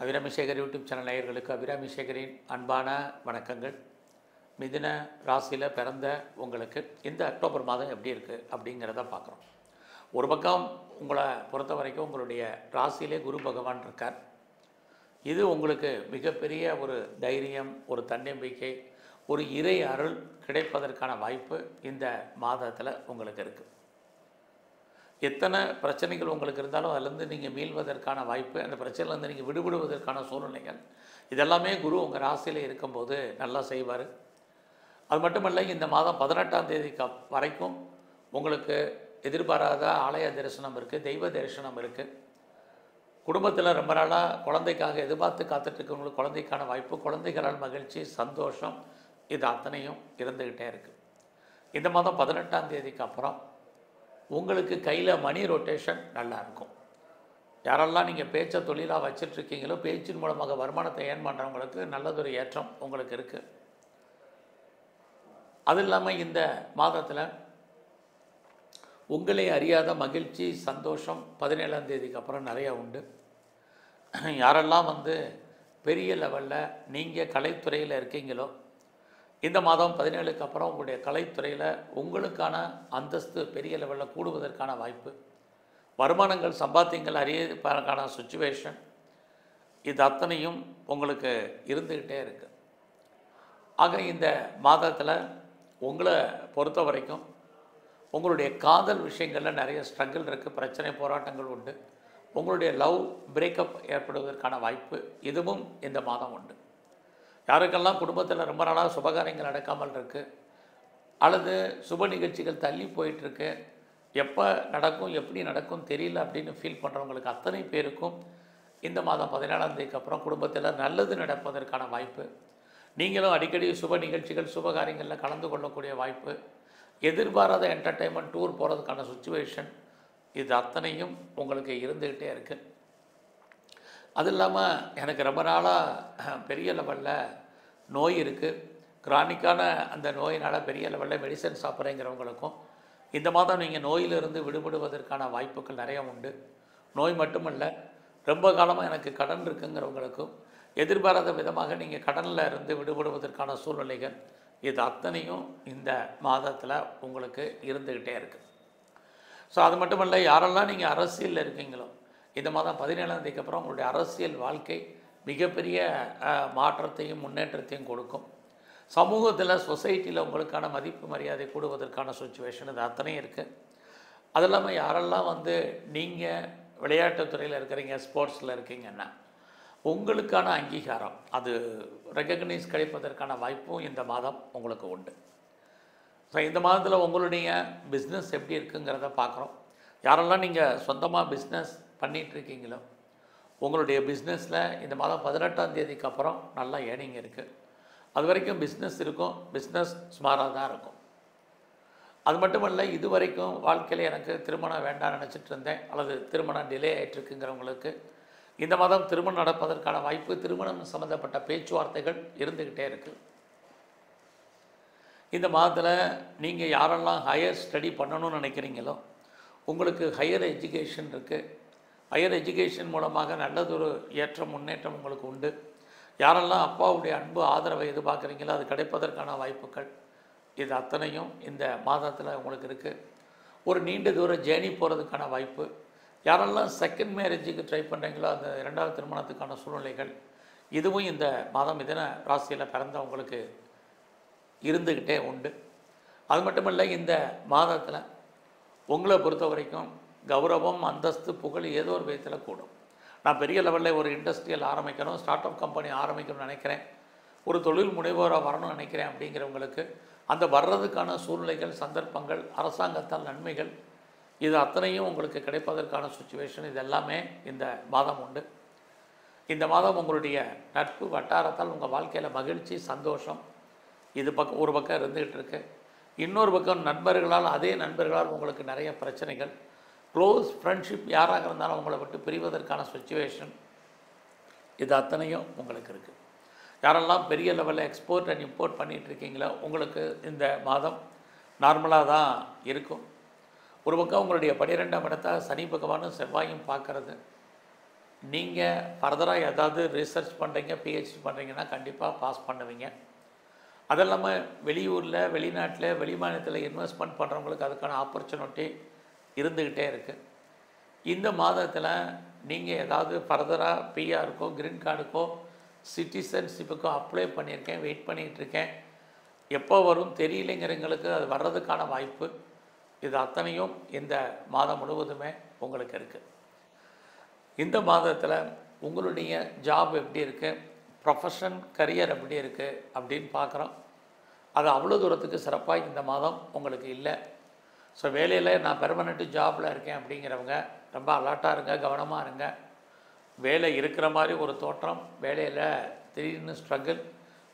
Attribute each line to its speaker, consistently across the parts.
Speaker 1: Abirami Sekar YouTube channel நேயர்களுக்கு அபிராமி சேகரின் அன்பான வணக்கங்கள். மிதுன ராசியில் பிறந்த உங்களுக்கு இந்த அக்டோபர் மாதம் எப்படி இருக்குது அப்படிங்கிறத பார்க்குறோம். ஒரு பக்கம் உங்களை பொறுத்த வரைக்கும் உங்களுடைய ராசியிலே குரு பகவான் இருக்கார். இது உங்களுக்கு மிகப்பெரிய ஒரு தைரியம், ஒரு தன்னம்பிக்கை, ஒரு இறை அருள் கிடைப்பதற்கான வாய்ப்பு இந்த மாதத்தில் உங்களுக்கு இருக்குது. எத்தனை பிரச்சனைகள் உங்களுக்கு இருந்தாலும் அதிலேருந்து நீங்கள் மீள்வதற்கான வாய்ப்பு, அந்த பிரச்சனையிலேருந்து நீங்கள் விடுபடுவதற்கான சூழ்நிலைகள் இதெல்லாமே குரு உங்கள் ராசியில் இருக்கும்போது நல்லா செய்வார். அது மட்டுமல்ல, இந்த மாதம் 18ஆம் தேதி வரைக்கும் உங்களுக்கு எதிர்பாராத ஆலய தரிசனம் இருக்குது, தெய்வ தரிசனம் இருக்குது. குடும்பத்தில் ரொம்ப நாளாக குழந்தைக்காக எதிர்பார்த்து காத்துட்ருக்கவங்களுக்கு குழந்தைக்கான வாய்ப்பு, குழந்தைகளால் மகிழ்ச்சி, சந்தோஷம், இது அத்தனையும் இருந்துக்கிட்டே இருக்குது. இந்த மாதம் 18ஆம் தேதிக்கு அப்புறம் உங்களுக்கு கையில் மணி ரொட்டேஷன் நல்லாயிருக்கும். யாரெல்லாம் நீங்கள் பேச்சை தொழிலாக வச்சிட்ருக்கீங்களோ, பேச்சின் மூலமாக வருமானத்தை ஏர்ன் பண்ணுறவங்களுக்கு நல்லதொரு ஏற்றம் உங்களுக்கு இருக்குது. அது இல்லாமல் இந்த மாதத்தில் உங்களே அறியாத மகிழ்ச்சி, சந்தோஷம் 17ஆம் தேதிக்கு அப்புறம் நிறையா உண்டு. யாரெல்லாம் பெரிய லெவலில் நீங்கள் கலைத்துறையில் இருக்கீங்களோ, இந்த மாதம் 17க்கு அப்புறம் உங்களுடைய கலைத்துறையில் உங்களுக்கான அந்தஸ்து பெரிய லெவலில் கூடுவதற்கான வாய்ப்பு, வருமானங்கள் சம்பாத்தியங்கள் அறியதற்கான சுச்சுவேஷன், இது அத்தனையும் உங்களுக்கு இருந்துக்கிட்டே இருக்குது. ஆக இந்த மாதத்தில் உங்களை பொறுத்த வரைக்கும் உங்களுடைய காதல் விஷயங்களில் நிறைய ஸ்ட்ரகிள் இருக்குது, பிரச்சனை, போராட்டங்கள் உண்டு. உங்களுடைய லவ் பிரேக்கப் ஏற்படுவதற்கான வாய்ப்பு இதுவும் இந்த மாதம் உண்டு. யாருக்கெல்லாம் குடும்பத்தில் ரொம்ப நாளாக சுபகாரியங்கள் நடக்காமல் இருக்குது, அல்லது சுப நிகழ்ச்சிகள் தள்ளி போயிட்டுருக்கு, எப்போ நடக்கும் எப்படி நடக்கும் தெரியல அப்படின்னு ஃபீல் பண்ணுறவங்களுக்கு அத்தனை பேருக்கும் இந்த மாதம் 17ஆம் தேதிக்கு அப்புறம் குடும்பத்தில் நல்லது நடப்பதற்கான வாய்ப்பு, நீங்களும் அடிக்கடி சுப நிகழ்ச்சிகள் சுபகாரியங்களில் கலந்து கொள்ளக்கூடிய வாய்ப்பு, எதிர்பாராத என்டர்டெயின்மெண்ட் டூர் போகிறதுக்கான சுச்சுவேஷன், இது அத்தனையும் உங்களுக்கு இருந்துக்கிட்டே இருக்குது. அது இல்லாமல் எனக்கு ரொம்ப நாளாக பெரிய லெவலில் நோய் இருக்குது, கிரானிக்கான அந்த நோயினால் பெரிய லெவலில் மெடிசன் சாப்பிட்றேங்கிறவங்களுக்கும் இந்த மாதம் நீங்கள் நோயிலிருந்து விடுபடுவதற்கான வாய்ப்புகள் நிறையா உண்டு. நோய் மட்டுமல்ல, ரொம்ப காலமாக எனக்கு கடன் இருக்குங்கிறவங்களுக்கும் எதிர்பாராத விதமாக நீங்கள் கடனில் இருந்து விடுபடுவதற்கான சூழ்நிலைகள், இது அத்தனையும் இந்த மாதத்தில் உங்களுக்கு இருந்துக்கிட்டே இருக்குது. ஸோ அது மட்டுமல்ல, யாரெல்லாம் நீங்கள் அரசியலில் இருக்கீங்களோ, இந்த மாதம் 17ஆம் தேதிக்கு அப்புறம் உங்களுடைய அரசியல் வாழ்க்கை மிகப்பெரிய மாற்றத்தையும் முன்னேற்றத்தையும் கொடுக்கும். சமூகத்தில், சொசைட்டியில் உங்களுக்கான மதிப்பு மரியாதை கூடுவதற்கான சுச்சுவேஷன் இது அத்தனையும் இருக்குது. அது இல்லாமல் யாரெல்லாம் நீங்கள் விளையாட்டுத்துறையில் இருக்கிறீங்க, ஸ்போர்ட்ஸில் இருக்கீங்கன்னா உங்களுக்கான அங்கீகாரம், அது ரெகக்னைஸ் கிடைப்பதற்கான வாய்ப்பும் இந்த மாதம் உங்களுக்கு உண்டு. ஸோ இந்த மாதத்தில் உங்களுடைய பிஸ்னஸ் எப்படி இருக்குங்கிறத பார்க்குறோம். யாரெல்லாம் நீங்கள் சொந்தமாக பிஸ்னஸ் பண்ணிகிட்ருக்கீங்களோ, உங்களுடைய பிஸ்னஸில் இந்த மாதம் 18ஆம் தேதிக்கு அப்புறம் நல்லா ஏர்னிங் இருக்குது. அது வரைக்கும் பிஸ்னஸ் இருக்கும், பிஸ்னஸ் சுமாராக தான் இருக்கும். அது மட்டுமல்ல, இது வரைக்கும் வாழ்க்கையில் எனக்கு திருமணம் வேண்டாம்னு நினச்சிட்டு இருந்தேன், அல்லது திருமணம் டிலே ஆகிட்டுருக்குங்கிறவங்களுக்கு இந்த மாதம் திருமணம் நடப்பதற்கான வாய்ப்பு, திருமணம் சம்மந்தப்பட்ட பேச்சுவார்த்தைகள் இருந்துக்கிட்டே இருக்குது. இந்த மாதத்தில் நீங்கள் யாரெல்லாம் ஹையர் ஸ்டடி பண்ணணும்னு நினைக்கிறீங்களோ, உங்களுக்கு ஹையர் எஜுகேஷன் இருக்குது. ஹையர் எஜுகேஷன் மூலமாக நல்லதொரு ஏற்றம், முன்னேற்றம் உங்களுக்கு உண்டு. யாரெல்லாம் அப்பாவுடைய அன்பு, ஆதரவை எதிர்பார்க்குறீங்களோ அது கிடைப்பதற்கான வாய்ப்புகள், இது அத்தனையும் இந்த மாதத்தில் உங்களுக்கு இருக்குது. ஒரு நீண்ட தூர ஜேர்னி போகிறதுக்கான வாய்ப்பு, யாரெல்லாம் செகண்ட் மேரேஜுக்கு ட்ரை பண்ணுறீங்களோ அந்த 2வது திருமணத்துக்கான சூழ்நிலைகள், இதுவும் இந்த மாதம் மிதுன ராசியில் பிறந்தவங்களுக்கு இருந்துக்கிட்டே உண்டு. அது மட்டுமல்ல, இந்த மாதத்தில் உங்களை பொறுத்த வரைக்கும் கௌரவம், அந்தஸ்து, புகழ் ஏதோ ஒரு விதத்தில் கூடும். நான் பெரிய லெவலில் ஒரு இண்டஸ்ட்ரியல் ஆரம்பிக்கணும், ஸ்டார்ட் அப் கம்பெனி ஆரம்பிக்கணும்னு நினைக்கிறேன், ஒரு தொழில் முனைவோராக வரணும்னு நினைக்கிறேன் அப்படிங்கிறவங்களுக்கு அந்த வர்றதுக்கான சூழ்நிலைகள், சந்தர்ப்பங்கள், அரசாங்கத்தால் நன்மைகள், இது அத்தனையும் உங்களுக்கு கிடைப்பதற்கான சுச்சுவேஷன், இது எல்லாமே இந்த மாதம் உண்டு. இந்த மாதம் உங்களுடைய நட்பு வட்டாரத்தால் உங்கள் வாழ்க்கையில் மகிழ்ச்சி, சந்தோஷம், இது ஒரு பக்கம் இருந்துகிட்டு இருக்கு. இன்னொரு பக்கம் நண்பர்களால், அதே நண்பர்களால் உங்களுக்கு நிறைய பிரச்சனைகள், க்ளோஸ் ஃப்ரெண்ட்ஷிப் யாராக இருந்தாலும் அவங்கள விட்டு பிரிவதற்கான சுச்சுவேஷன், இது அத்தனையும் உங்களுக்கு இருக்குது. யாரெல்லாம் பெரிய லெவலில் எக்ஸ்போர்ட் அண்ட் இம்போர்ட் பண்ணிகிட்ருக்கீங்களோ உங்களுக்கு இந்த மாதம் நார்மலாக தான் இருக்கும். ஒரு பக்கம் உங்களுடைய 12ஆம் இடத்தை சனி பகவானும் செவ்வாயும் பார்க்கறது, நீங்கள் ஃபர்தராக ஏதாவது ரிசர்ச் பண்ணுறீங்க, பிஹெச்டி பண்ணுறீங்கன்னா கண்டிப்பாக பாஸ் பண்ணுவீங்க. அது இல்லாமல் வெளியூரில், வெளிநாட்டில், வெளி மாநிலத்தில் இன்வெஸ்ட்மெண்ட் பண்ணுறவங்களுக்கு அதுக்கான ஆப்பர்ச்சுனிட்டி இருந்துக்கிட்டே இருக்குது. இந்த மாதத்தில் நீங்கள் ஏதாவது ஃபர்தராக பிஆருக்கோ, க்ரீன் கார்டுக்கோ, சிட்டிசன்ஷிப்புக்கோ அப்ளை பண்ணியிருக்கேன், வெயிட் பண்ணிகிட்ருக்கேன், எப்போ வரும் தெரியலைங்கிறவங்களுக்கு அது வர்றதுக்கான வாய்ப்பு இது அத்தனையும் இந்த மாதம் முழுவதுமே உங்களுக்கு இருக்குது. இந்த மாதத்தில் உங்களுடைய ஜாப் எப்படி இருக்குது, ப்ரொஃபஷன், கரியர் எப்படி இருக்குது அப்படின்னு பார்க்குறோம். அது அவ்வளோ தூரத்துக்கு சிறப்பாக இந்த மாதம் உங்களுக்கு இல்லை. ஸோ வேலையில் நான் பெர்மனெண்ட்டு ஜாபில் இருக்கேன் அப்படிங்கிறவங்க ரொம்ப அலர்ட்டாக இருங்க, கவனமாக இருங்க. வேலை இருக்கிற மாதிரி ஒரு தோற்றம், வேலையில் திடீர்னு ஸ்ட்ரகிள்,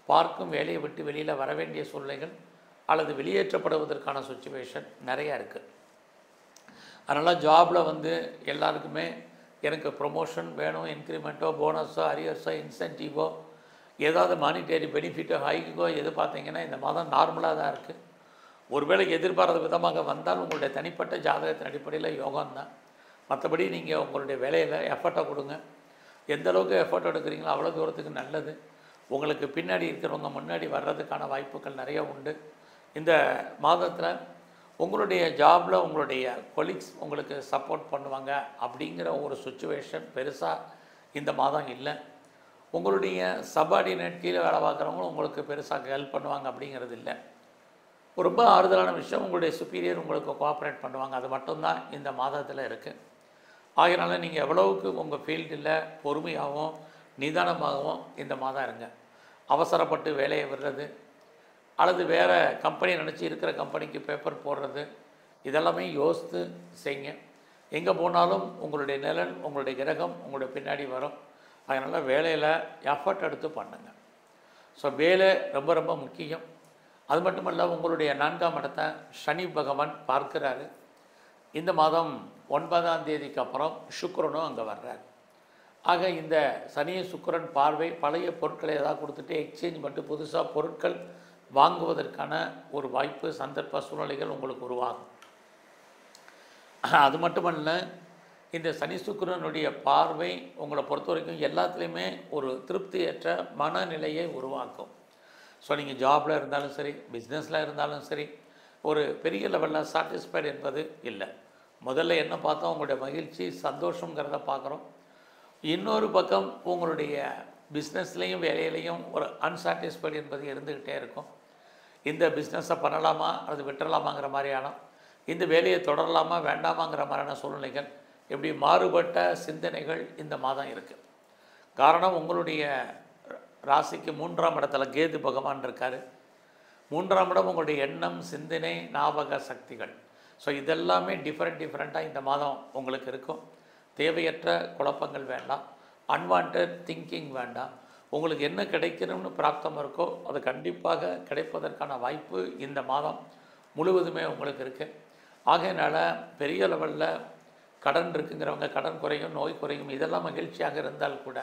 Speaker 1: பார்க்கும் வேலையை விட்டு வெளியில் வர வேண்டிய சூழ்நிலைகள் அல்லது வெளியேற்றப்படுவதற்கான சுச்சுவேஷன் நிறையா இருக்குது. அதனால் ஜாபில் வந்து எல்லாருக்குமே எனக்கு ப்ரொமோஷன் வேணும், இன்க்ரிமெண்ட்டோ, போனஸோ, அரியர்ஸோ, இன்சென்டிவோ, ஏதாவது மானிட்டரி பெனிஃபிட்டோ, ஹைக்கோ எது பார்த்தீங்கன்னா இந்த மாதம் நார்மலாக தான் இருக்குது. ஒருவேளை எதிர்பாராத விதமாக வந்தால் உங்களுடைய தனிப்பட்ட ஜாதகத்தின் அடிப்படையில் யோகம்தான். மற்றபடி நீங்கள் உங்களுடைய வேலையில் எஃபர்ட்டை கொடுங்க. எந்த அளவுக்கு எஃபர்ட் எடுக்கிறீங்களோ அவ்வளோ தூரத்துக்கு நல்லது. உங்களுக்கு பின்னாடி இருக்கிறவங்க முன்னாடி வர்றதுக்கான வாய்ப்புகள் நிறைய உண்டு. இந்த மாதத்தில் உங்களுடைய ஜாபில் உங்களுடைய கொலீக்ஸ் உங்களுக்கு சப்போர்ட் பண்ணுவாங்க அப்படிங்கிற ஒரு சுச்சுவேஷன் பெருசாக இந்த மாதம் இல்லை. உங்களுடைய சபார்டினேட் கீழே வேலை பார்க்குறவங்களும் உங்களுக்கு பெருசாக ஹெல்ப் பண்ணுவாங்க அப்படிங்கிறது இல்லை. ரொம்ப ஆறுதலான விஷயம், உங்களுடைய சுப்பீரியர் உங்களுக்கு கோஆப்ரேட் பண்ணுவாங்க. அது மட்டும்தான் இந்த மாதத்தில் இருக்குது. ஆகையினால நீங்கள் எவ்வளவுக்கு உங்கள் ஃபீல்டில் பொறுமையாகவும் நிதானமாகவும் இந்த மாதம் இருங்க. அவசரப்பட்டு வேலையை விடுறது அல்லது வேறு கம்பெனி நினச்சி இருக்கிற கம்பெனிக்கு பேப்பர் போடுறது இதெல்லாமே யோசித்து செய்யுங்க. எங்கே போனாலும் உங்களுடைய நிழல், உங்களுடைய கிரகம் உங்களுடைய பின்னாடி வரும். அதனால் வேலையில் எஃபர்ட் எடுத்து பண்ணுங்க. ஸோ வேலை ரொம்ப ரொம்ப முக்கியம். அது மட்டுமல்ல, உங்களுடைய 4ஆம் இடத்தை சனி பகவான் பார்க்கிறாரு. இந்த மாதம் 9ஆம் தேதிக்கு அப்புறம் சுக்கிரனும் அங்கே வர்றார். ஆக இந்த சனி சுக்கிரன் பார்வை பழைய பொருட்களை ஏதாவது கொடுத்துட்டு எக்ஸ்சேஞ்ச் பண்ணிட்டு புதுசாக பொருட்கள் வாங்குவதற்கான ஒரு வாய்ப்பு, சந்தர்ப்ப சூழ்நிலைகள் உங்களுக்கு உருவாகும். அது மட்டுமல்ல, இந்த சனி சுக்கிரனுடைய பார்வை உங்களை பொறுத்த வரைக்கும் எல்லாத்துலேயுமே ஒரு திருப்தியற்ற மனநிலையை உருவாக்கும். ஸோ நீங்கள் ஜாபில் இருந்தாலும் சரி, பிஸ்னஸில் இருந்தாலும் சரி, ஒரு பெரிய லெவலில் சாட்டிஸ்ஃபைடு என்பது இல்லை. முதல்ல என்ன பார்த்தோம், உங்களுடைய மகிழ்ச்சி, சந்தோஷங்கிறத பார்க்குறோம். இன்னொரு பக்கம் உங்களுடைய பிஸ்னஸ்லேயும் வேலையிலையும் ஒரு அன்சாட்டிஸ்ஃபைடு என்பது இருந்துக்கிட்டே இருக்கும். இந்த பிஸ்னஸை பண்ணலாமா அல்லது விட்டுறலாமாங்கிற மாதிரியான, இந்த வேலையை தொடரலாமா வேண்டாமாங்கிற மாதிரியான சூழ்நிலைகள், இப்படி மாறுபட்ட சிந்தனைகள் இந்த மாதம் இருக்குது. காரணம், உங்களுடைய ராசிக்கு 3ஆம் இடத்துல கேது பகவான் இருக்கார். 3ஆம் இடம் உங்களுடைய எண்ணம், சிந்தனை, ஞாபக சக்திகள். ஸோ இதெல்லாமே டிஃப்ரெண்ட்டாக இந்த மாதம் உங்களுக்கு இருக்கும். தேவையற்ற குழப்பங்கள் வேண்டாம், அன்வான்ட் திங்கிங் வேண்டாம். உங்களுக்கு என்ன கிடைக்கணும்னு பிராப்தம் இருக்கோ அது கண்டிப்பாக கிடைப்பதற்கான வாய்ப்பு இந்த மாதம் முழுவதுமே உங்களுக்கு இருக்குது. ஆகையினால பெரிய லெவலில் கடன் இருக்குங்கிறவங்க கடன் குறையும், நோய் குறையும், இதெல்லாம் மகிழ்ச்சியாக இருந்தால் கூட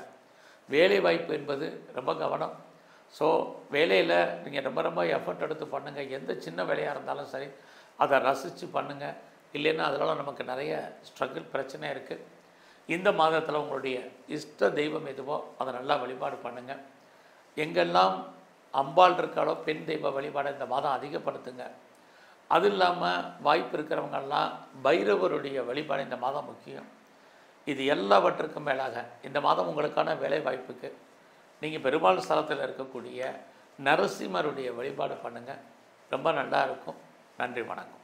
Speaker 1: வேலை வாய்ப்பு என்பது ரொம்ப கவனம். ஸோ வேலையில் நீங்கள் ரொம்ப ரொம்ப எஃபர்ட் எடுத்து பண்ணுங்கள். எந்த சின்ன வேலையாக இருந்தாலும் சரி அதை ரசித்து பண்ணுங்கள். இல்லைன்னா அதனால் நமக்கு நிறைய ஸ்ட்ரகிள், பிரச்சனை இருக்குது. இந்த மாதத்தில் உங்களுடைய இஷ்ட தெய்வம் எதுவோ அதை நல்லா வழிபாடு பண்ணுங்கள். எங்கெல்லாம் அம்பாள் இருக்காலோ பெண் தெய்வ வழிபாடை இந்த மாதம் அதிகப்படுத்துங்க. அது இல்லாமல் வாய்ப்பு இருக்கிறவங்கெல்லாம் பைரவருடைய வழிபாடு இந்த மாதம் முக்கியம். இது எல்லாவற்றுக்கும் மேலாக இந்த மாதம் உங்களுக்கான வேலை வாய்ப்புக்கு நீங்கள் பெருமாள் ஸ்தலத்தில் இருக்கக்கூடிய நரசிம்மருடைய வழிபாடு பண்ணுங்கள். ரொம்ப நல்லா இருக்கும். நன்றி, வணக்கம்.